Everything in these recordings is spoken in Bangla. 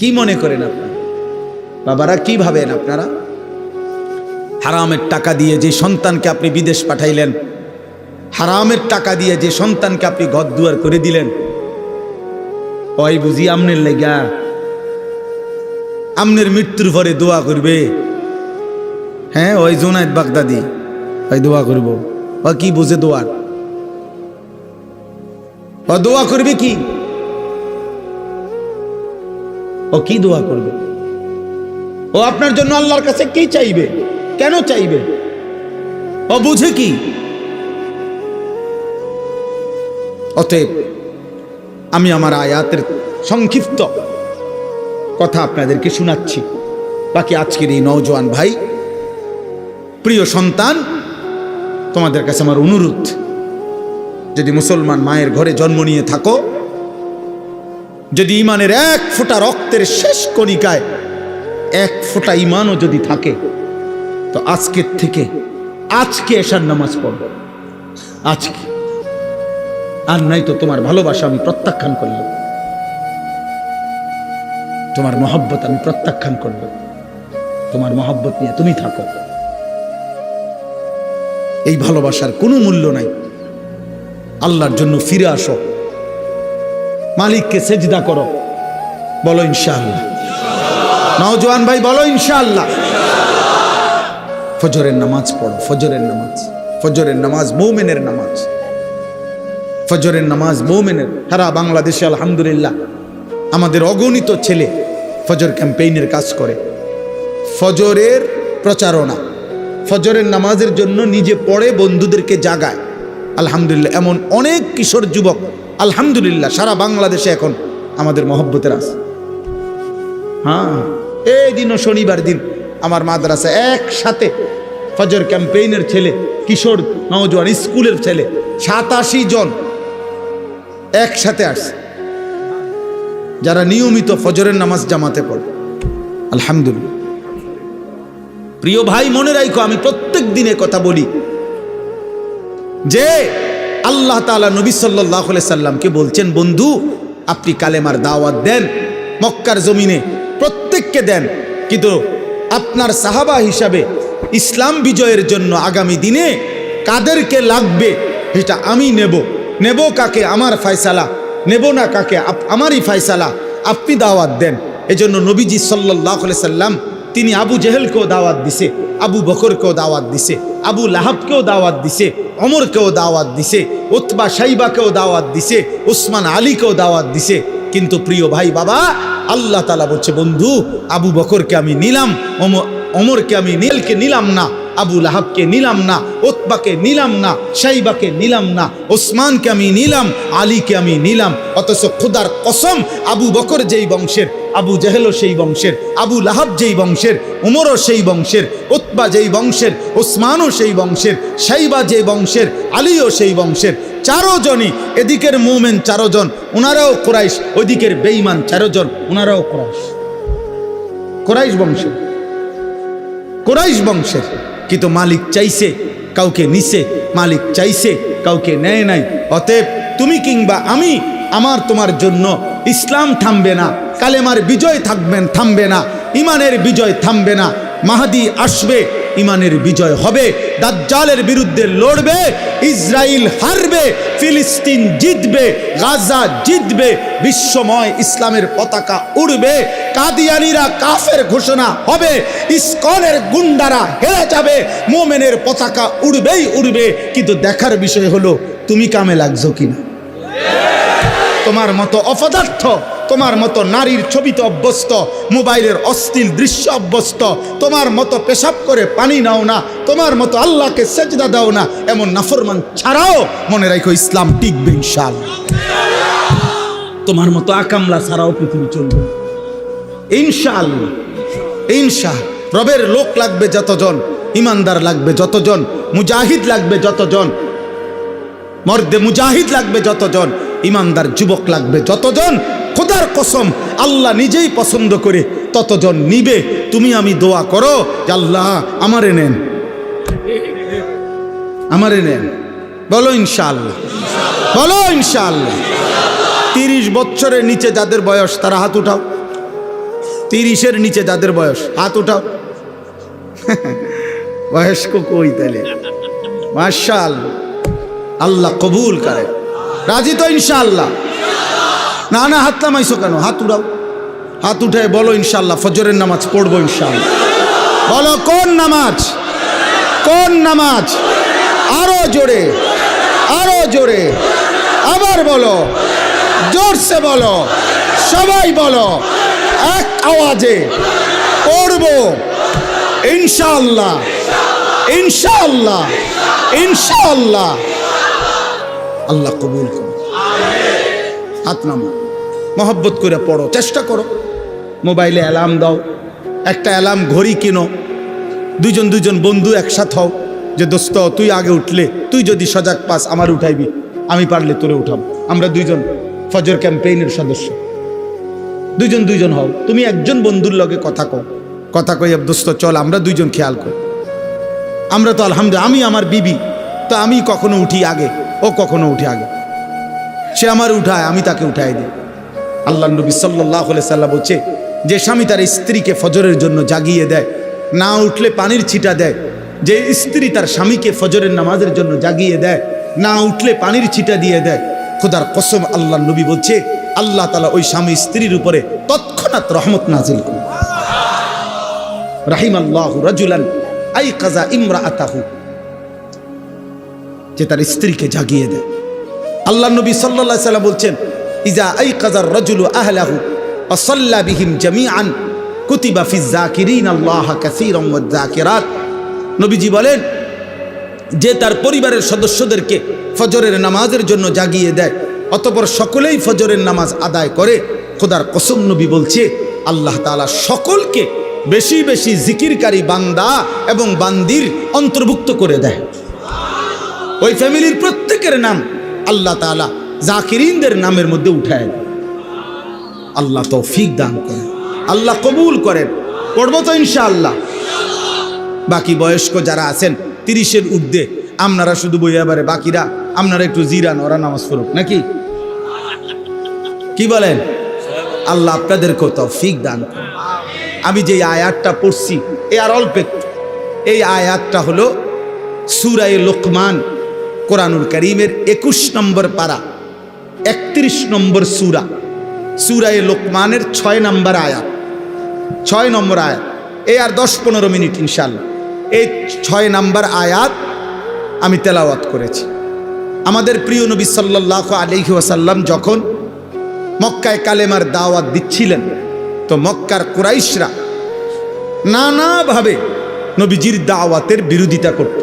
কি মনে করেন আপনারা? বাবারা কি ভাবেন আপনারা? হারামের টাকা দিয়ে যে সন্তানকে আপনি বিদেশ পাঠাইলেন, হারামের টাকা দিয়ে যে সন্তানকে আপনি ঘর দুয়ার করে দিলেন, ওই বুঝি আমনের লেগা আমনের মৃত্যুর পরে দোয়া করবে? হ্যাঁ, ওই জুনায়েদ বাগদাদি ওই দোয়া করব। ও কি বুঝে দোয়ার? ও দোয়া করবে কি? ও কি দোয়া করবে? ও আপনার জন্য আল্লাহর কাছে কি চাইবে? কেন চাইবে? ও বুঝে কি? অতএব আমি আমার আয়াতের সংক্ষিপ্ত কথা আপনাদেরকে শোনাচ্ছি। বাকি আজকের এই নওজোয়ান ভাই, প্রিয় সন্তান, তোমাদের কাছে আমার অনুরোধ, যদি মুসলমান মায়ের ঘরে জন্ম নিয়ে থাকো, যদি ইমানের এক ফোঁটা রক্তের শেষ কণিকায় এক ফোঁটা ইমানও যদি থাকে, তো আজকের থেকে আজকে এশার নামাজ পড়ো, আজকে। আর নাই তো তোমার ভালোবাসা আমি প্রত্যাখ্যান করলাম, তোমার মহব্বত আমি প্রত্যাখ্যান করব। তোমার মহব্বত নিয়ে তুমি থাকো। এই ভালোবাসার কোনো মূল্য নাই। আল্লাহর জন্য ফিরে আসো, মালিককে সেজদা করো, বলো ইনশাআল্লাহ। নওজোয়ান ভাই বলো ইনশাআল্লাহ। ফজরের নামাজ পড়ো, ফজরের নামাজ। ফজরের নামাজ মুমিনের নামাজ, ফজরের নামাজ মুমিনের। সারা বাংলাদেশে আলহামদুলিল্লাহ আমাদের অগণিত ছেলে ফজর ক্যাম্পেইনের কাজ করে, ফজরের প্রচারণা, ফজরের নামাজের জন্য নিজে পড়ে বন্ধুদেরকে জাগায়। আলহামদুলিল্লাহ এমন অনেক কিশোর যুবক আলহামদুলিল্লাহ সারা বাংলাদেশে এখন আমাদের মহব্বতের আছে। হ্যাঁ, এই দিনও শনিবার দিন আমার মাদ্রাসা একসাথে ফজর ক্যাম্পেইনের ছেলে, কিশোর নওজোয়ান স্কুলের ছেলে 87 জন একসাথে আসছে, যারা নিয়মিত ফজরের নামাজ জামাতে পড়ে। আলহামদুলিল্লাহ। প্রিয় ভাই, মনে রাখো, আমি প্রত্যেক দিনে কথা বলি যে আল্লাহ তাআলা নবী সাল্লাল্লাহু আলাইহি সাল্লামকে বলছেন, বন্ধু আপনি কালেমার দাওয়াত দেন মক্কার জমিনে, প্রত্যেককে দেন, কিন্তু আপনার সাহাবা হিসাবে ইসলাম বিজয়ের জন্য আগামী দিনে কাদেরকে লাগবে এটা আমি নেব কাকে আমার ফয়সালা, নেব না কাকে আমারই ফয়সালা, আপনি দাওয়াত দেন। এজন্য নবীজি সাল্লাল্লাহু আলাইহি সাল্লাম তিনি আবু জেহেলকেও দাওয়াত দিছে, আবু বকরকেও দাওয়াত দিছে, আবু লাহাবকেও দাওয়াত দিছে, ওমরকেও দাওয়াত দিছে, উতবা শাইবাকেও দাওয়াত দিছে, উসমান আলীকেও দাওয়াত দিছে। কিন্তু প্রিয় ভাই বাবা, আল্লাহ তাআলা বলছে, বন্ধু আবু বকরকে আমি নিলাম, ওমরকে আমি নিলাম না, আবু লাহাবকে নিলাম না, উতবাকে নিলাম না, শাইবাকে নিলাম না, ওসমানকে আমি নিলাম, আলীকে আমি নিলাম। অথচ খোদার কসম, আবু বকর যেই বংশের, আবু জেহেলও সেই বংশের, আবু লাহাব যেই বংশের, উমরও সেই বংশের, উতবা যেই বংশের, ওসমানও সেই বংশের, শাইবা যেই বংশের, আলীও সেই বংশের। 4 জনই, এদিকের মুমিন 4 জন, ওনারাও কুরাইশ, ওইদিকের বেঈমান 4 জন, ওনারাও কুরাইশ বংশের, কুরাইশ বংশের। কিন্তু মালিক চাইছে কাউকে নিছে, মালিক চাইছে কাউকে নেয় নাই। অতএব তুমি কিংবা আমি, আমার তোমার জন্য ইসলাম থামবে না, কালেমার বিজয় থামবে না, ইমানের বিজয় থামবে না। মাহদী আসবে, ইমানের বিজয় হবে, দাজ্জালের বিরুদ্ধে লড়বে, ইসরায়েল হারবে, ফিলিস্তিন জিতবে, গাজা জিতবে, বিশ্বময় ইসলামের পতাকা উড়বে, কাদিয়ানীরা কাফের ঘোষণা হবে, ইসকনের গুন্ডারা হেরে যাবে, মোমেনের পতাকা উড়বেই উড়বে। কিন্তু দেখার বিষয় হলো তুমি কামে লাগছো কিনা। তোমার মতো অপদার্থ, তোমার মতো নারীর ছবিতে অভ্যস্ত, মোবাইলের অশ্লীল দৃশ্য অভ্যস্ত, তোমার মতো পেশাব করে পানি নাও না, তোমার মতো আল্লাহকে সেজদা দাও না, এমন নাফরমান ছাড়াও মনে রাখো ইসলাম টিকবে ইনশাআল্লাহ। তোমার মতো আকামলা ছাড়াও পৃথিবী চলবে ইনশাআল্লাহ। রবের লোক লাগবে যতজন, ইমানদার লাগবে যতজন, মুজাহিদ লাগবে যতজন, মর্দে মুজাহিদ লাগবে যতজন, ইমানদার যুবক লাগবে যতজন, খোদার কসম আল্লাহ নিজেই পছন্দ করে ততজন নিবে। তুমি আমি দোয়া করো যে আল্লাহ আমারে নেন, আমারে নেন, বলো ইনশাআল্লাহ, বলো ইনশাআল্লাহ। 30 বছরের নিচে যাদের বয়স তারা হাত উঠাও, 30-এর নিচে যাদের বয়স হাত উঠাও। বয়স্ক কই তাইলে? মাশাআল্লাহ, আল্লাহ কবুল করে। রাজি তো ইনশাআল্লাহ? না না, হাত নামাইছো কেন? হাত উঠাও, হাত উঠায় বলো ইনশাআল্লাহ ফজরের নামাজ পড়বো ইনশাআল্লাহ। বলো কোন নামাজ? কোন নামাজ? আরো জোরে, আরো জোরে, আবার বলো, জোরসে বলো, সবাই বলো, এক আওয়াজে পড়বো ইনশাআল্লাহ, ইনশাআল্লাহ, ইনশাআল্লাহ। আল্লাহ কবুল করো। হাত নামো, মহব্বত করে পড়ো, চেষ্টা করো। মোবাইলে অ্যালার্ম দাও, একটা অ্যালার্ম ঘড়ি কিনো, দুজন বন্ধু একসাথে হও যে দোস্ত তুই আগে উঠলে, তুই যদি সজাগ পাস আমার উঠাইবি, আমি পারলে তোরে উঠাবো। আমরা 2জন ফজর ক্যাম্পেইনের সদস্য, 2জন হও। তুমি একজন বন্ধুর লগে কথা কই দোস্ত চল আমরা 2জন খেয়াল করি। আমরা তো আলহামদুলিল্লাহ, আমি আমার বিবি তো আমি কখনো উঠি আগে, ও কখনো উঠে আগে। সে আমার উঠায়, আমি তাকে উঠাই দিই। আল্লাহ নবী সাল্লাল্লাহু আলাইহি সাল্লাম বলছে, যে স্বামী তার স্ত্রীকে ফজরের জন্য জাগিয়ে দেয়, না উঠলে পানির ছিটা দেয়, যে স্ত্রী তার স্বামীকে ফজরের নামাজের জন্য জাগিয়ে দেয়, না উঠলে পানির ছিটা দিয়ে দেয়, খোদার কসম আল্লাহ নবী বলছে আল্লাহ তাআলা ওই স্বামী স্ত্রীর উপরে তৎক্ষণাৎ রহমত নাজিল করে। রাহিমাল্লাহু রাজুলান আইকাযা ইমরাআতাহু, যে তার স্ত্রীকে জাগিয়ে দেয়। আল্লাহ নবী সাল্লাল্লাহু আলাইহি সাল্লাম বলছেন, ইজা আইকাযার রাজুলু আহলাহু ওয়া সাল্লা বিহিম জামিআন কুতিবা ফিজ যাকিরিন আল্লাহ কাসীরান ওয়াজ যাকিরাত। নবীজি বলেন, যে তার পরিবারের সদস্যদেরকে ফজরের নামাজের জন্য জাগিয়ে দেয়, অতঃপর সকলেই ফজরের নামাজ আদায় করে, খোদার কসম নবী বলছে আল্লাহ তাআলা সকলকে বেশি বেশি জিকিরকারী বান্দা এবং বান্দির অন্তর্ভুক্ত করে দেয়। ওই ফ্যামিলির প্রত্যেকের নাম আল্লাহ তাআলা জাকিরিনদের নামের মধ্যে উঠায় দেয়। আল্লাহ তৌফিক দান করেন, আল্লাহ কবুল করেন। পড়বো তো ইনশাআল্লাহ। বাকি বয়স্ক যারা আছেন 30-এর ঊর্ধ্বে, আপনারা শুধু বইয়া বারে, বাকিরা আপনারা একটু জিরান, ওরা নামাজ পড়ুক নাকি? কি বলেন? আল্লাহ আপনাদেরকেও তৌফিক দান করেন। আমি যে আয়াতটা পড়ছি এ আর অল্প একটু, এই আয়াতটা হলো সূরা লোকমান, কোরআনুল কারীমের 21 নম্বর পারা, 31 নম্বর সূরা, সূরা লোকমানের 6 নম্বর আয়াত, 6 নম্বর আয়াত। এই আর 10-15 মিনিট ইনশাআল্লাহ এই 6 নম্বর আয়াত আমি তেলাওয়াত করেছি। আমাদের প্রিয় নবী সাল্লাল্লাহু আলাইহি ওয়াসাল্লাম যখন মক্কায় কালেমার দাওয়াত দিচ্ছিলেন, তো মক্কার কুরাইশরা নানাভাবে নবীজির দাওয়াতের বিরোধিতা করত।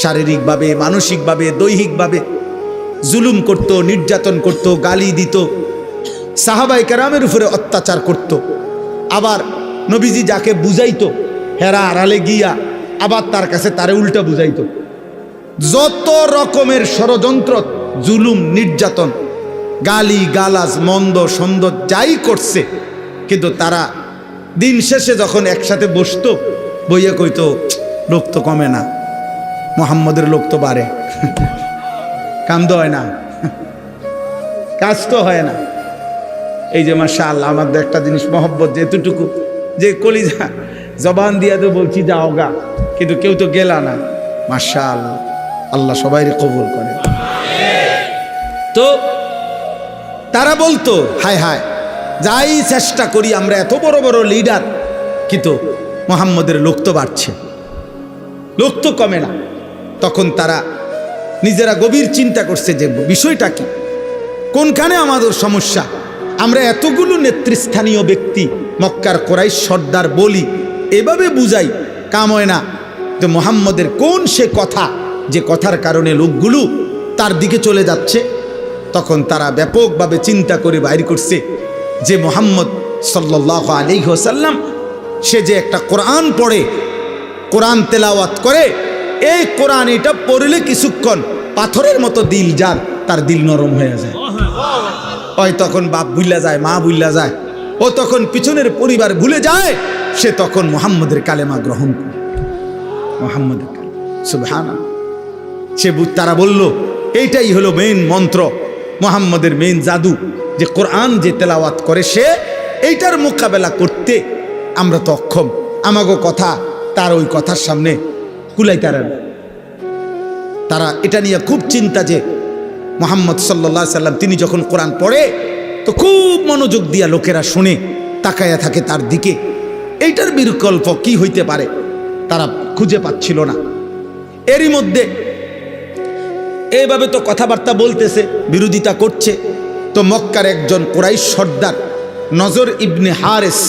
শারীরিকভাবে, মানসিকভাবে, দৈহিকভাবে জুলুম করত, নির্যাতন করত, গালি দিত, সাহাবায়ে কেরামের উপরে অত্যাচার করত। আবার নবীজি যাকে বুঝাইতো হেরা আড়ালে গিয়া আবার তার কাছে তারে উল্টা বুঝাইতো। যত রকমের ষড়যন্ত্র, জুলুম, নির্যাতন, গালি গালাজ, মন্দ সন্দ যাই করছে, কিন্তু তারা দিন শেষে যখন একসাথে বসতো, বইয়া কইতো লোক তো কমে না, মুহাম্মদের লোক তো বাড়ে, কাম তো হয় না, কাজ তো হয় না। এই যে মাশাআল্লাহ, আমাদের একটা জিনিস মহব্বত, যে এতটুকু যে কলিজা জবান দিয়া তো বলছি যাও গা, কিন্তু কেউ তো গেলা না। মাশাআল্লাহ, আল্লাহ সবাইরে কবুল করে। তো তারা বলতো হায় হায়, যাই চেষ্টা করি আমরা, এত বড় বড় লিডার, কিন্তু মুহাম্মদের লোক তো বাড়ছে, লোক তো কমে না। তখন তারা নিজেরা গভীর চিন্তা করছে যে বিষয়টা কি, কোনখানে আমাদের সমস্যা। আমরা এতগুলো নেতৃস্থানীয় ব্যক্তি, মক্কার কুরাইশ সর্দার বলি, এভাবে বুঝাই, কাম হয় না। তো মুহাম্মদের কোন সে কথা, যে কথার কারণে লোকগুলো তার দিকে চলে যাচ্ছে। তখন তারা ব্যাপকভাবে চিন্তা করে বাইর করছে যে মুহাম্মদ সাল্লাল্লাহু আলাইহি ওয়াসাল্লাম সে যে একটা কোরআন পড়ে, কোরআন তেলাওয়াত করে, এই কোরআন এটা পড়লে কিছুক্ষণ পাথরের মতো দিল যার, তার দিল নরম হয়ে যায়। ওই তখন বাপ ভুল্লা যায়, মা ভুল্লা যায়, ও তখন পিছনের পরিবার ভুলে যায়, সে তখন মুহাম্মদের কালেমা গ্রহণ করে। মুহাম্মদের কালেমা, সুবহানাল্লাহ। সে তারা বলল এইটাই হলো মেইন মন্ত্র, মুহাম্মদের মেইন জাদু, যে কোরআন যে তেলাওয়াত করে সে এইটার মোকাবেলা করতে আমরা তো অক্ষম, আমাগো কথা তার ওই কথার সামনে কুলাইতারে না। তারা এটা নিয়ে খুব চিন্তা যে মুহাম্মদ সাল্লাল্লাহু আলাইহি সাল্লাম তিনি যখন কোরআন পড়ে তো খুব মনোযোগ দিয়া লোকেরা শুনে তাকায়া থাকে তার দিকে। এইটার বিকল্প কি হইতে পারে তারা খুঁজে পাচ্ছিল না। এরই মধ্যে এইভাবে তো কথাবার্তা বলতেছে, বিরোধিতা করছে। তো মক্কার একজন কুরাইশ সর্দার নজর ইবনে হারেস,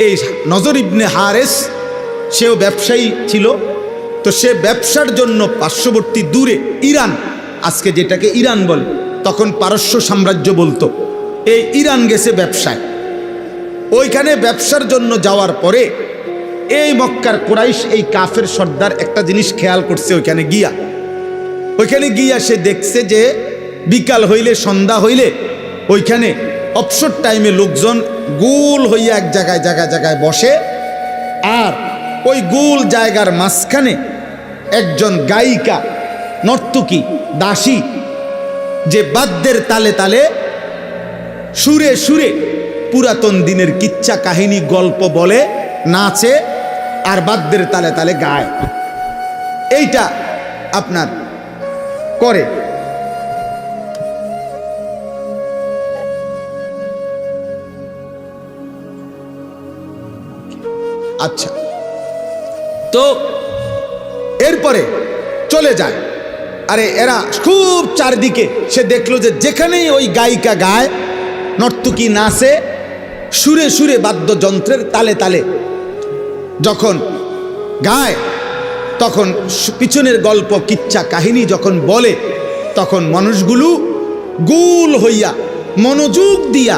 এই নজর ইবনে হারেস সেও ব্যবসায়ী ছিল। তো সে ব্যবসার জন্য পার্শ্ববর্তী দূরে ইরান, আজকে যেটাকে ইরান বলে, তখন পারস্য সাম্রাজ্য বলতো, এই ইরান গেছে ব্যবসায়। ওইখানে ব্যবসার জন্য যাওয়ার পরে এই মক্কার কুরাইশ এই কাফের সর্দার একটা জিনিস খেয়াল করছে। ওইখানে গিয়া সে দেখছে যে বিকাল হইলে, সন্ধ্যা হইলে ওইখানে অবসর টাইমে লোকজন গোল হইয়া এক জায়গায় বসে, আর ওই গোল জায়গার মাঝখানে একজন গায়িকা, নর্তকী, দাসী, যে বাদ্যের তালে তালে সুরে সুরে পুরাতন দিনের কিচ্ছা কাহিনী গল্প বলে, নাচে আর বাদ্যের তালে তালে গায়। এইটা আপনার করে। আচ্ছা, তো এরপরে চলে যায়। আরে এরা খুব চারদিকে, সে দেখলো যে যেখানেই ওই গায়িকা গায়, নর্তকী নাচে, সুরে সুরে বাদ্যযন্ত্রের তালে তালে যখন গায়, তখন পিছনের গল্প কিচ্ছা কাহিনী যখন বলে, তখন মানুষগুলো গোল হইয়া মনোযোগ দিয়া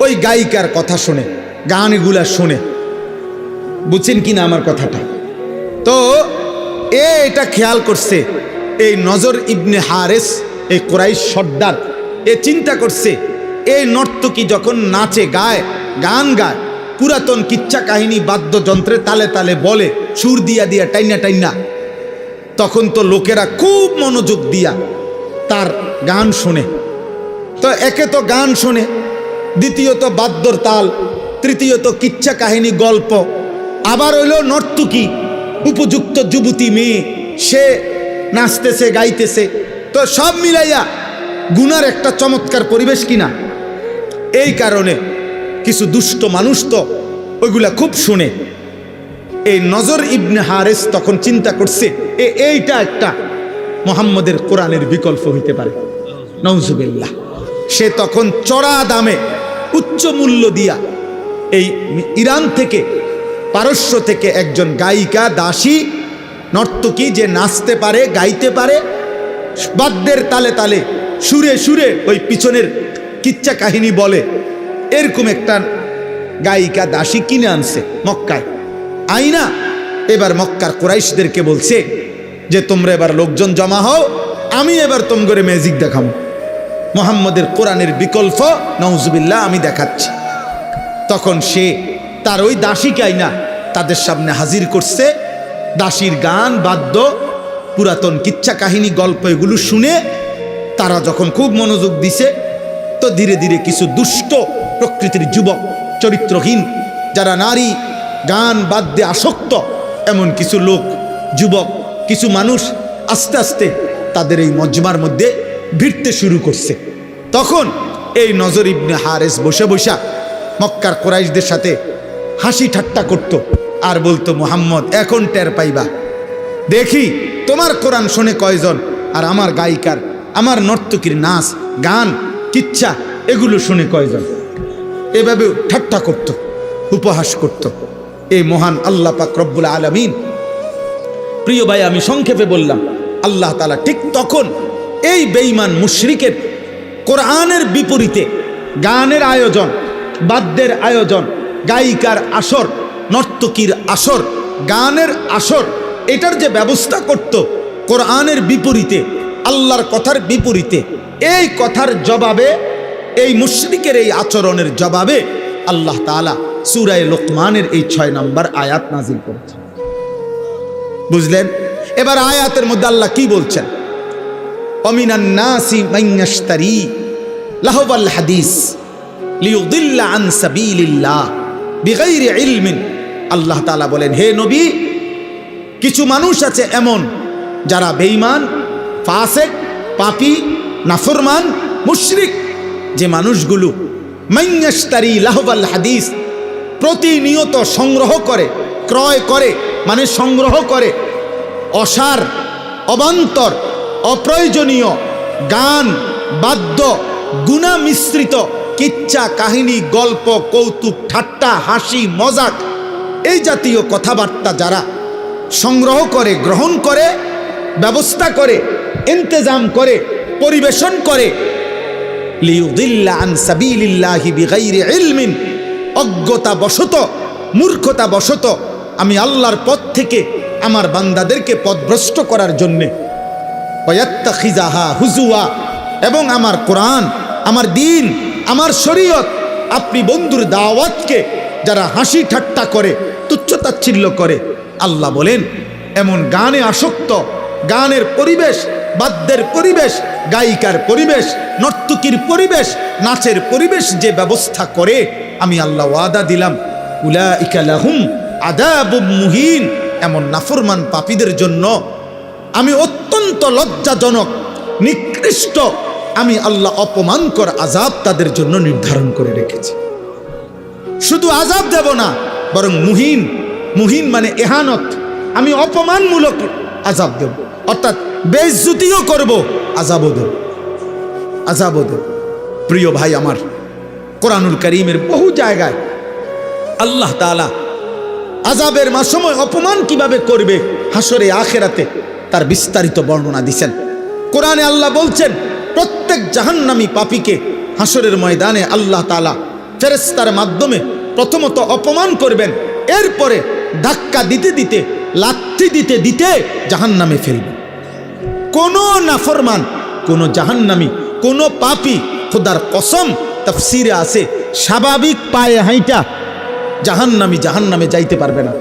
ওই গায়িকার কথা শোনে, গানগুলা শোনে। বুঝছেন কিনা আমার কথাটা? তো এটা খেয়াল করছে এই নজর ইবনে হারেস, এই কুরাইশ সর্দার, এ চিন্তা করছে এই নর্তকী যখন নাচে, গায়, গান গায়, পুরাতন কিচ্ছা কাহিনী বাদ্যযন্ত্রে তালে তালে বলে, সুর দিয়া দিয়া টাইনা টাইনা, তখন তো লোকেরা খুব মনোযোগ দিয়া তার গান শোনে। তো একে তো গান শোনে, দ্বিতীয়ত বাদ্যর তাল, তৃতীয়ত কিচ্ছা কাহিনী গল্প, আবার হইল নর্তকী, উপযুক্ত যুবতী মেয়ে, সে নাচতেছে গাইতেছে। তো সব মিলাইয়া গুনার একটা চমৎকার পরিবেশ কিনা। এই কারণে কিছু দুষ্ট মানুষ তো ওইগুলা খুব শুনে। এই নজর ইবনে হারেস তখন চিন্তা করছে এইটা একটা মুহাম্মদের কোরআনের বিকল্প হইতে পারে, নাউজুবিল্লাহ। সে তখন চড়া দামে, উচ্চ মূল্য দিয়া এই ইরান থেকে, পারস্য থেকে একজন গায়িকা, দাসী, নর্তকী, যে নাচতে পারে, গাইতে পারে, বাদ্যের তালে তালে সুরে সুরে ওই পিছনের কিচ্ছা কাহিনী বলে, এরকম একটা গায়িকা, দাসী কিনে আনছে মক্কায়। আইনা এবার মক্কার কুরাইশদেরকে বলছে যে তোমরা এবার লোকজন জমা হও, আমি এবার তোমগরে ম্যাজিক দেখাবো, মুহাম্মদের কোরআনের বিকল্প, নাউজুবিল্লাহ, আমি দেখাচ্ছি। তখন সে তার ওই দাসীকে আইনা তাদের সামনে হাজির করছে। দাসীর গান, বাদ্য, পুরাতন কিচ্ছা কাহিনী গল্প এগুলো শুনে তারা যখন খুব মনোযোগ দিছে, তো ধীরে ধীরে কিছু দুষ্ট প্রকৃতির যুবক, চরিত্রহীন, যারা নারী গান বাদ্যে আসক্ত, এমন কিছু লোক, যুবক, কিছু মানুষ আস্তে আস্তে তাদের এই মজমার মধ্যে ভিড়তে শুরু করছে। তখন এই নজর ইবনে হারেস বসে বসা মক্কার কুরাইশদের সাথে হাসি ঠাট্টা করত আর বলতো, মুহাম্মদ এখন টের পাইবা, দেখি তোমার কোরআন শোনে কয়জন, আর আমার গায়িকার, আমার নর্তকীর নাচ গান কিচ্ছা এগুলো শুনে কয়জন। এভাবে ঠাট্টা করত, উপহাস করত এই মহান আল্লাহ পাক রব্বুল আলামিন। প্রিয় ভাই, আমি সংক্ষেপে বললাম, আল্লাহ তাআলা ঠিক তখন এই বেঈমান মুশরিকের কোরআনের বিপরীতে গানের আয়োজন, বাদ্যের আয়োজন, গায়িকার আসর, নর্তকীর আসর, গানের আসর, এটার যে ব্যবস্থা করত কোরআনের বিপরীতে, আল্লাহর কথার বিপরীতে, এই কথার জবাবে, এই মুশরিকের এই আচরণের জবাবে আল্লাহ তাআলা সূরা লোকমানের এই 6 নম্বর আয়াত নাজিল করেছেন। বুঝলেন? এবার আয়াতের মধ্যে আল্লাহ কি বলছেন? অমিনান নাসি মান ইয়াশতারি লাহওয়াল হাদিস লিয়ুদিল্লা আন সাবিলিল্লাহ বিগাইরি ইলমিন। আল্লাহ তাআলা বলেন, হে নবী, কিছু মানুষ আছে এমন যারা বেঈমান, ফাসিক, পাপী, নাফরমান, মুশরিক, যে মানুষগুলো মাইয়াশতারি লাহওয়াল হাদিস, প্রতিনিয়ত সংগ্রহ করে, ক্রয় করে, মানে সংগ্রহ করে অসার, অবান্তর, অপ্রয়োজনীয় গান, বাদ্য, গুনাহ মিশ্রিত কিচ্ছা, কাহিনী, গল্প, কৌতুক, ঠাট্টা, হাসি, মজাক, এই জাতীয় কথাবার্তা যারা সংগ্রহ করে, গ্রহণ করে, ব্যবস্থা করে, ইন্তেজাম করে, পরিবেশন করে, লিয়ুদিল্লা আন সাবিলিল্লাহি বিগাইরি ইলমিন, অজ্ঞতা বশত, মূর্খতা বশত আমি আল্লাহর পথ থেকে আমার বান্দাদেরকে পথভ্রষ্ট করার জন্যে, ওয়াত্তাখিযাহা হুজুয়া, এবং আমার কোরআন, আমার দ্বীন, আমার শরীয়ত, আপনি বন্ধুর দাওয়াতকে যারা হাসি ঠাট্টা করে, তুচ্ছতাচ্ছিল্য করে, আল্লাহ বলেন এমন গানে আসক্ত, গানের পরিবেশ, বাদ্যের পরিবেশ, গায়িকার পরিবেশ, নর্তকীর পরিবেশ, নাচের পরিবেশ যে ব্যবস্থা করে, আমি আল্লাহ ওয়াদা দিলাম, উলাইকা লাহুম আযাবুম মুহিন, এমন নাফরমান পাপীদের জন্য আমি অত্যন্ত লজ্জাজনক, নিকৃষ্ট, আমি আল্লাহ অপমানকর আযাব তাদের জন্য নির্ধারণ করে রেখেছি। শুধু আযাব দেব না, বরং মুহিন, মুহিন মানে এহানত, আমি অপমানমূলক আযাব দেব, অর্থাৎ বেইজ্জতিও করব, আযাবও দেব, আযাবও দেব। প্রিয় ভাই আমার, কোরআনুল কারীমের বহু জায়গায় আল্লাহ তাআলা আযাবের সময় অপমান কিভাবে করবে হাসরে আখিরাতে তার বিস্তারিত বর্ণনা দিয়েছেন। কোরআনে আল্লাহ বলছেন, প্রত্যেক জাহান্নামী পাপীকে হাসরের ময়দানে আল্লাহ তাআলা ফেরেশতার মাধ্যমে প্রথমত অপমান করবেন, এরপরে ধাক্কা দিতে দিতে, লাথি দিতে দিতে জাহান্নামে ফেলবেন। কোন নাফরমান, কোন জাহান্নামী, কোন পাপী, খোদার কসম তাফসীরে আছে, স্বাভাবিক পায়ে হাইটা জাহান্নামী জাহান্নামে যাইতে পারবে না।